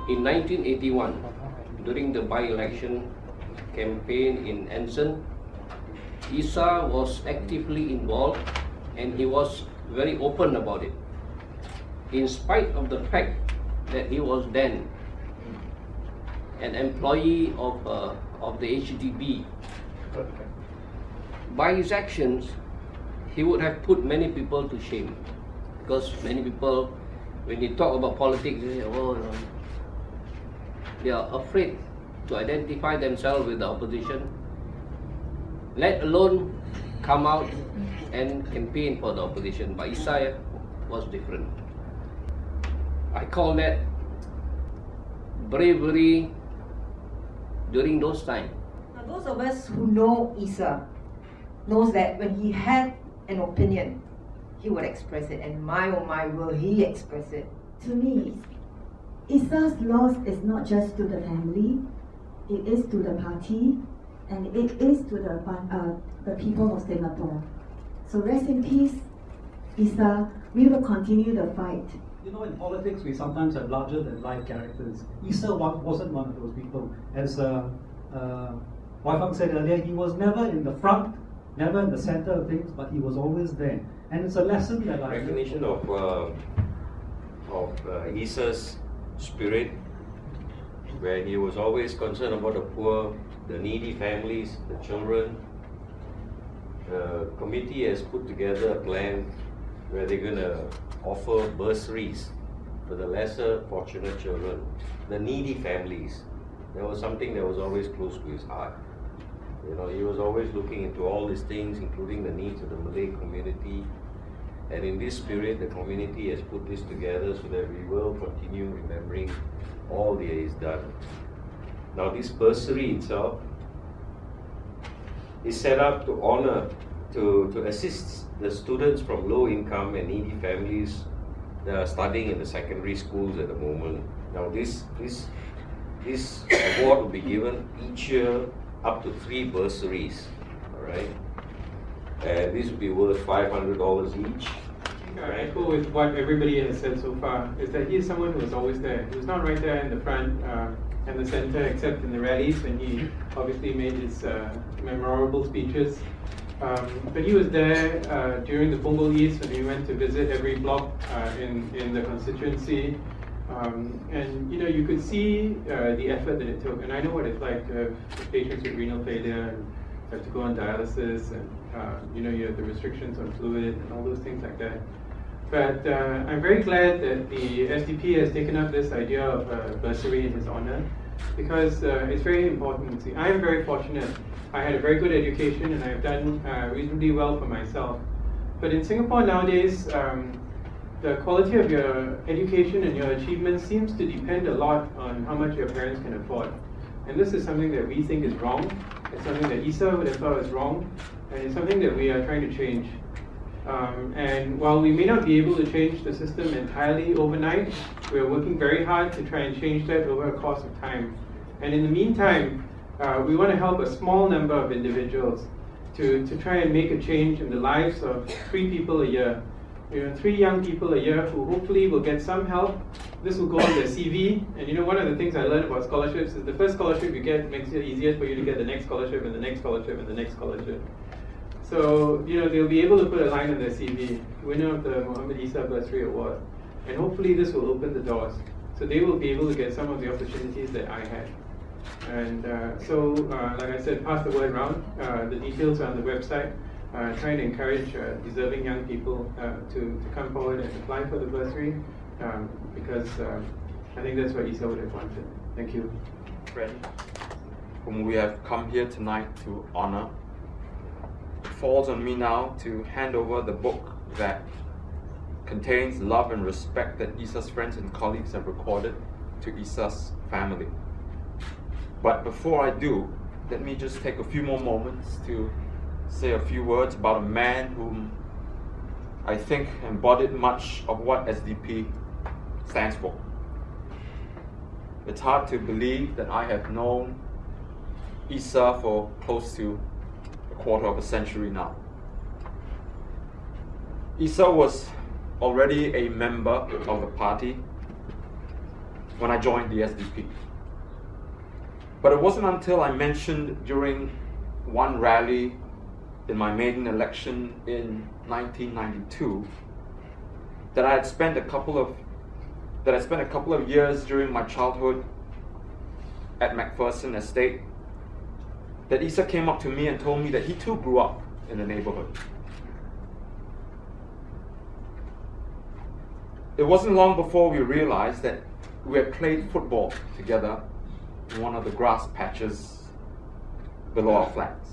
In 1981, during the by-election campaign in Anson, Isa was actively involved and he was very open about it, in spite of the fact that he was then an employee of the HDB. By his actions, he would have put many people to shame, because many people, when they talk about politics, they say, oh, no. They are afraid to identify themselves with the opposition, let alone come out and campaign for the opposition. But Isa was different. I call that bravery during those times. Now, those of us who know Isa knows that when he had an opinion, he would express it, and my oh my, will he express it. To me, Isa's loss is not just to the family, it is to the party, and it is to the people of Singapore. So rest in peace, Isa. We will continue the fight. You know, in politics, we sometimes have larger-than-life characters. Isa wasn't one of those people. As Wai Fang said earlier, he was never in the front, never in the center of things, but he was always there. And it's a lesson that I recognition of Isa's spirit, where he was always concerned about the poor, the needy families, the children. The committee has put together a plan where they're going to offer bursaries for the lesser fortunate children, the needy families. That was something that was always close to his heart. You know, he was always looking into all these things, including the needs of the Malay community. And in this spirit, the community has put this together so that we will continue remembering all that he has done. Now, this bursary itself is set up to honor, to assist the students from low income and needy families that are studying in the secondary schools at the moment. Now, this award will be given each year up to 3 bursaries, all right? And this will be worth $500 each. I echo with what everybody has said so far, is that he is someone who was always there. He was not right there in the front and the center, except in the rallies when he obviously made his memorable speeches. But he was there during the Punggol East when we went to visit every block in the constituency. And you know, you could see the effort that it took. And I know what it's like to have patients with renal failure and have to go on dialysis, and you know, you have the restrictions on fluid and all those things like that. But I'm very glad that the SDP has taken up this idea of a bursary in his honor, because it's very important. See, I am very fortunate. I had a very good education and I've done reasonably well for myself. But in Singapore nowadays, the quality of your education and your achievements seems to depend a lot on how much your parents can afford. And this is something that we think is wrong. It's something that Isa would have thought was wrong. And it's something that we are trying to change. And while we may not be able to change the system entirely overnight, we are working very hard to try and change that over a course of time. And in the meantime, we want to help a small number of individuals to try and make a change in the lives of 3 people a year. You know, 3 young people a year who hopefully will get some help. This will go on their CV. And you know, one of the things I learned about scholarships is the first scholarship you get makes it easier for you to get the next scholarship and the next scholarship and the next scholarship. So, you know, they'll be able to put a line on their CV, winner of the Mohd Isa Bursary Award. And hopefully this will open the doors. So they will be able to get some of the opportunities that I had. And like I said, pass the word around. The details are on the website. Trying to encourage deserving young people to come forward and apply for the bursary, because I think that's what Isa would have wanted. Thank you. Friend, whom we have come here tonight to honor, it falls on me now to hand over the book that contains love and respect that Isa's friends and colleagues have recorded to Isa's family. But before I do, let me just take a few more moments to say a few words about a man whom I think embodied much of what SDP stands for. It's hard to believe that I have known Isa for close to a quarter of a century now. Isa was already a member of the party when I joined the SDP. But it wasn't until I mentioned during one rally in my maiden election in 1992 that I spent a couple of years during my childhood at MacPherson Estate, that Isa came up to me and told me that he too grew up in the neighborhood. It wasn't long before we realized that we had played football together in one of the grass patches below our flats.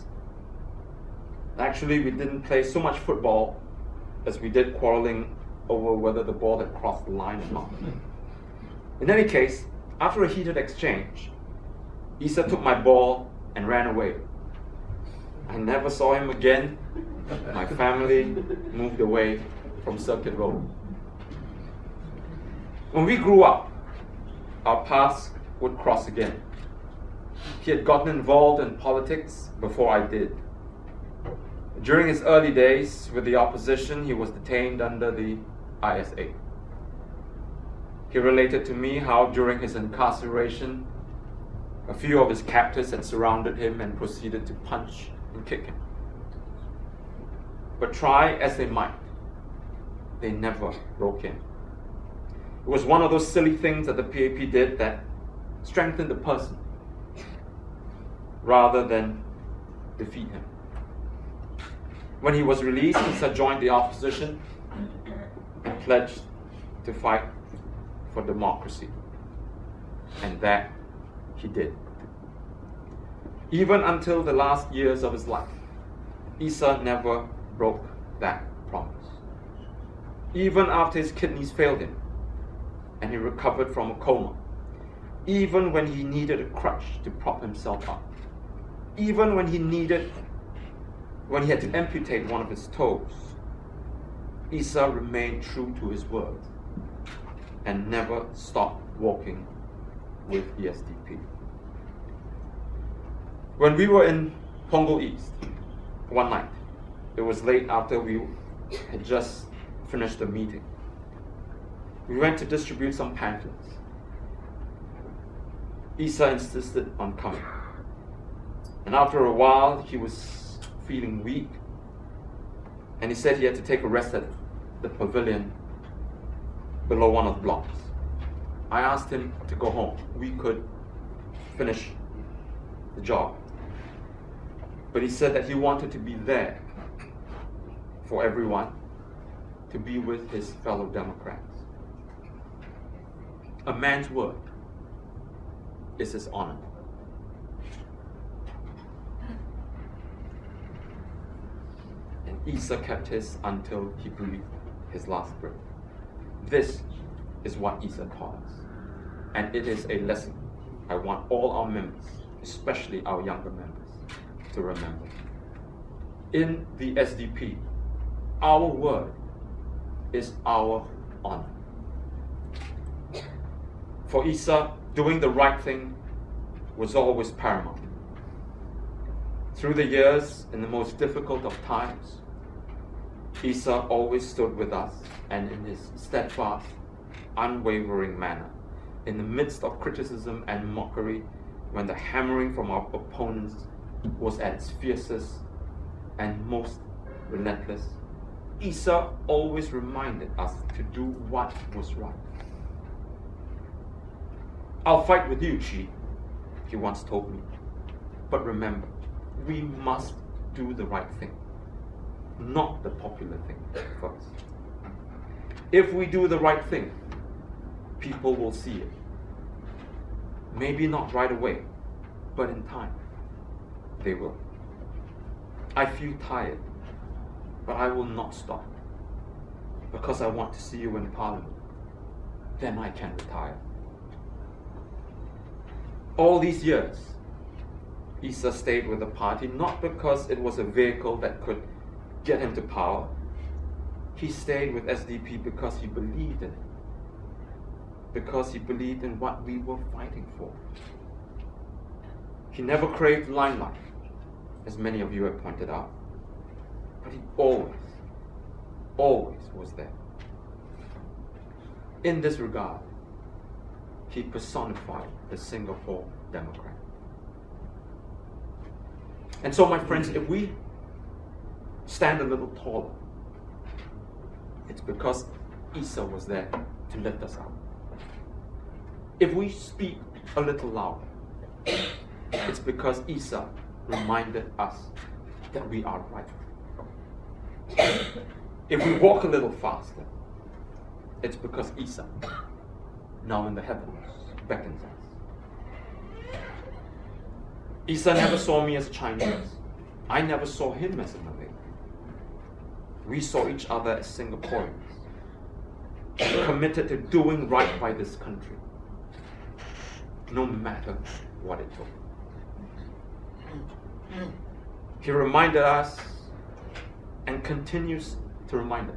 Actually, we didn't play so much football as we did quarreling over whether the ball had crossed the line or not. In any case, after a heated exchange, Isa took my ball and ran away. I never saw him again. My family moved away from Circuit Road. When we grew up, our paths would cross again. He had gotten involved in politics before I did. During his early days with the opposition, he was detained under the ISA. He related to me how during his incarceration, a few of his captors had surrounded him and proceeded to punch and kick him. But try as they might, they never broke him. It was one of those silly things that the PAP did that strengthened the person rather than defeat him. When he was released, Isa joined the opposition and pledged to fight for democracy. And that he did. Even until the last years of his life, Isa never broke that promise. Even after his kidneys failed him and he recovered from a coma, even when he needed a crutch to prop himself up, even when he had to amputate one of his toes, Isa remained true to his word and never stopped walking with the SDP. When we were in Punggol East one night, it was late after we had just finished the meeting. We went to distribute some pamphlets. Isa insisted on coming. And after a while, he was feeling weak. And he said he had to take a rest at the pavilion below one of the blocks. I asked him to go home. We could finish the job. But he said that he wanted to be there for everyone, to be with his fellow Democrats. A man's word is his honor. And Isa kept his until he breathed his last breath. This is what Isa taught us. And it is a lesson I want all our members, especially our younger members, to remember. In the SDP, our word is our honor. For Isa, doing the right thing was always paramount. Through the years, in the most difficult of times, Isa always stood with us, and in his steadfast, unwavering manner, in the midst of criticism and mockery, when the hammering from our opponents was at its fiercest and most relentless, Isa always reminded us to do what was right. I'll fight with you, Chi, he once told me. But remember, we must do the right thing, not the popular thing first. If we do the right thing, people will see it. Maybe not right away, but in time, they will. I feel tired, but I will not stop, because I want to see you in Parliament. Then I can retire. All these years, Isa stayed with the party not because it was a vehicle that could get him to power. He stayed with SDP because he believed in it. Because he believed in what we were fighting for. He never craved limelight, as many of you have pointed out. But he always was there. In this regard, he personified the Singapore Democrat. And so, my friends, if we stand a little taller, it's because Isa was there to lift us up. If we speak a little louder, it's because Isa reminded us that we are right. If we walk a little faster, it's because Isa, now in the heavens, beckons us. Isa never saw me as Chinese. I never saw him as a Malay. We saw each other as Singaporeans, committed to doing right by this country, no matter what it took. He reminded us and continues to remind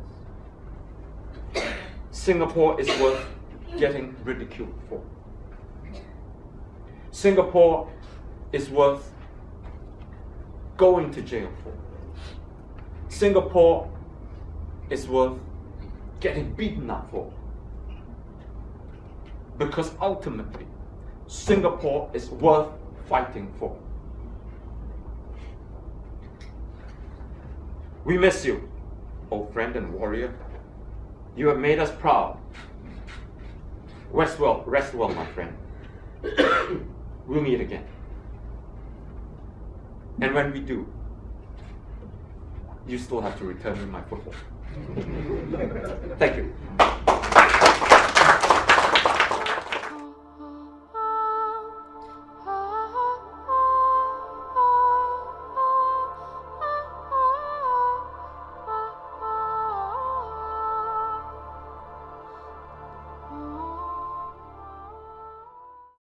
us. Singapore is worth getting ridiculed for. Singapore is worth going to jail for. Singapore is worth getting beaten up for. Because ultimately, Singapore is worth fighting for. We miss you, old friend and warrior. You have made us proud. Rest well, my friend. We'll meet again. And when we do, you still have to return me my football. Thank you.